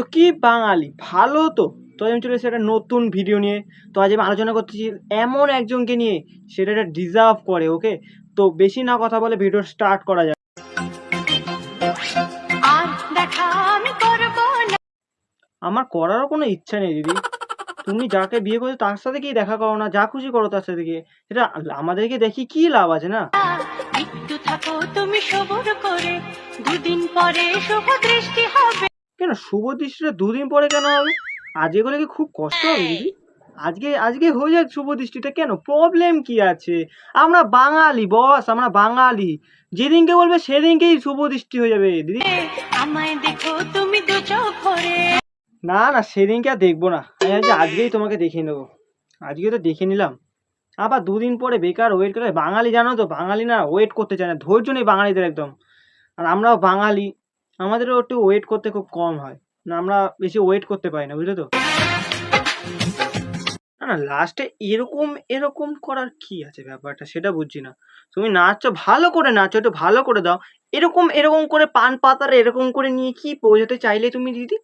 তো কি বাঙালি ভালো তো। তো আমি চলে এসেছি একটা নতুন ভিডিও নিয়ে। তো আজ আমি আলোচনা করতেছি এমন একজনকে নিয়ে সেটা একটা ডিজার্ভ করে। ওকে, তো বেশি না কথা বলে ভিডিও স্টার্ট করা যাক। আমার করারও কোনো ইচ্ছা নেই দিদি। তুমি যাকে বিয়ে করছো তার সাথে কি দেখা করো না, যা খুশি করো তার সাথে গিয়ে। সেটা আমাদেরকে দেখি কি লাভ আছে না? একটু থাকো তুমি সবুর করে, দুদিন পরে শুভ দৃষ্টি হবে। কেন শুভ দৃষ্টিটা দুদিন পরে কেন হবে? আজকে করলে কি খুব কষ্ট হবে দিদি? আজকে আজকে হয়ে যাক শুভ দৃষ্টিটা, কেন প্রবলেম কি আছে? আমরা বাঙালি বস, আমরা বাঙালি। যেদিনকে বলবে সেদিনকেই শুভ দৃষ্টি হয়ে যাবে দিদি। আমায় দেখো তুমি দু চোখ ভরে। না না, সেদিনকে আর দেখবো না। আমি ভাবছি আজকেই তোমাকে দেখে নেবো। আজকে তো দেখে নিলাম, আবার দুদিন পরে বেকার ওয়েট করে। বাঙালি জানো তো, বাঙালি না ওয়েট করতে চায় না, ধৈর্য নেই বাঙালিদের একদম। আর আমরাও বাঙালি, আমাদেরও একটু ওয়েট করতে খুব কম হয় না, আমরা বেশি ওয়েট করতে পারি না, বুঝলে তো। না না, লাস্টে এরকম এরকম করার কি আছে ব্যাপারটা, সেটা বুঝছি না। তুমি নাচছো ভালো করে, নাচো একটু ভালো করে দাও। এরকম এরকম করে পান পাতার এরকম করে নিয়ে কি বোঝাতে চাইলে তুমি দিদি?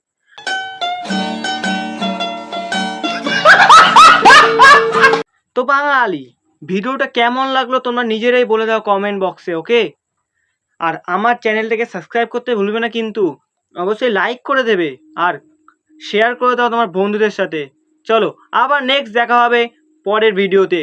তো বাঙালি, ভিডিওটা কেমন লাগলো তোমরা নিজেরাই বলে দাও কমেন্ট বক্সে, ওকে? আর আমার চ্যানেলটাকে সাবস্ক্রাইব করতে ভুলবে না কিন্তু। অবশ্যই লাইক করে দেবে আর শেয়ার করে দাও তোমার বন্ধুদের সাথে। চলো আবার নেক্সট দেখা হবে পরের ভিডিওতে।